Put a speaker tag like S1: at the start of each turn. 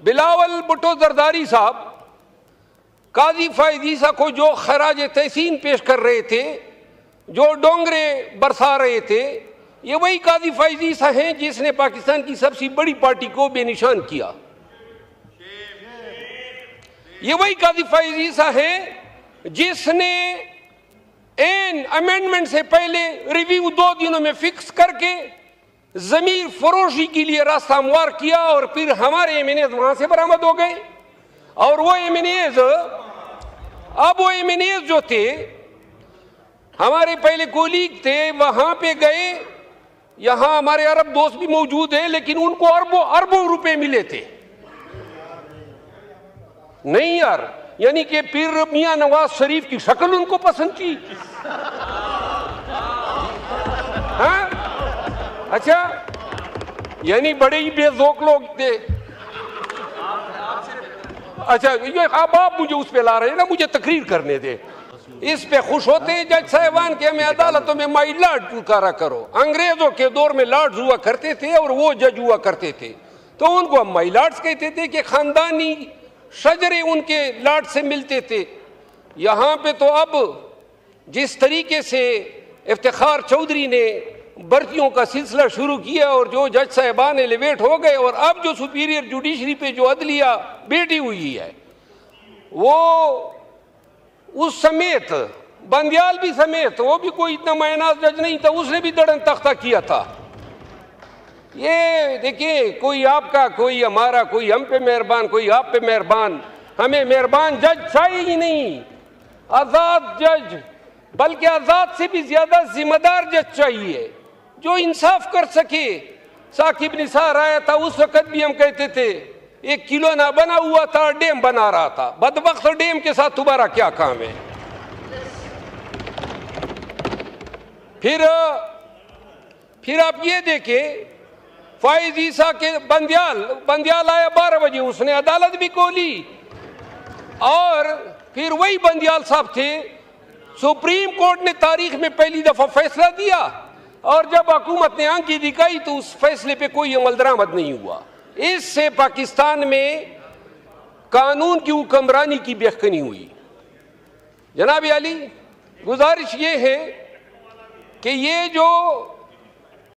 S1: बिलावल भुट्टो जरदारी साहब काजी फैज ईसा को जो खराज तहसीन पेश कर रहे थे, जो डोंगरे बरसा रहे थे, ये वही काजी फैज ईसा हैं जिसने पाकिस्तान की सबसे बड़ी पार्टी को बेनिशान किया। ये वही काजी फैज ईसा हैं जिसने एन अमेंडमेंट से पहले रिव्यू 2 दिनों में फिक्स करके जमीर फरोशी के लिए रास्ता हमवार किया और फिर हमारे एमएनएज वहां से बरामद हो गए। और वो एमएनएज, अब वो एमएनएज जो थे हमारे पहले कोलीग थे, वहां पे गए, यहां हमारे अरब दोस्त भी मौजूद हैं, लेकिन उनको अरबों अरबों रुपए मिले थे। नहीं यार, यानी कि पीर मियां नवाज शरीफ की शक्ल उनको पसंद थी। हाँ, अच्छा, यानी बड़े ही बेजोक लोग थे। अच्छा, ये अब आप मुझे उस पे ला रहे हैं ना, मुझे तकरीर करने दे। इस पे खुश होते हैं जज साहिबान के हमें अदालतों में माई लॉर्ड पुकारा करो। अंग्रेजों के दौर में लॉर्ड्स हुआ करते थे और वो जज हुआ करते थे, तो उनको हम माई लॉर्ड्स कहते थे कि खानदानी शजरे उनके लॉर्ड से मिलते थे। यहाँ पे तो अब जिस तरीके से इफ्तिखार चौधरी ने भर्तियों का सिलसिला शुरू किया और जो जज साहिबान एलिवेट हो गए, और अब जो सुपीरियर जुडिशरी पे जो अदलिया बैठी हुई है, वो उस समेत बंदियाल भी समेत, वो भी कोई इतना मायनाज जज नहीं था, उसने भी दड़न तख्ता किया था। ये देखिए, कोई आपका, कोई हमारा, कोई हम पे मेहरबान, कोई आप पे मेहरबान। हमें मेहरबान जज चाहिए ही नहीं, आजाद जज, बल्कि आजाद से भी ज्यादा जिम्मेदार जज चाहिए जो इंसाफ कर सके। साकिब निसार आया था, उस वक्त भी हम कहते थे 1 किलो ना बना हुआ था, डैम बना रहा था। बदबख्त डैम के साथ तुम्हारा क्या काम है? फिर आप ये देखें, फैज ईसा के बंदियाल आया 12 बजे, उसने अदालत भी खोली, और फिर वही बंदियाल साहब थे, सुप्रीम कोर्ट ने तारीख में पहली दफा फैसला दिया, और जब हुकूमत ने आंखें दिखाई तो उस फैसले पे कोई अमल दरामद नहीं हुआ। इससे पाकिस्तान में कानून की हुक्मरानी की बेखनी हुई। जनाब अली, गुजारिश ये है कि ये जो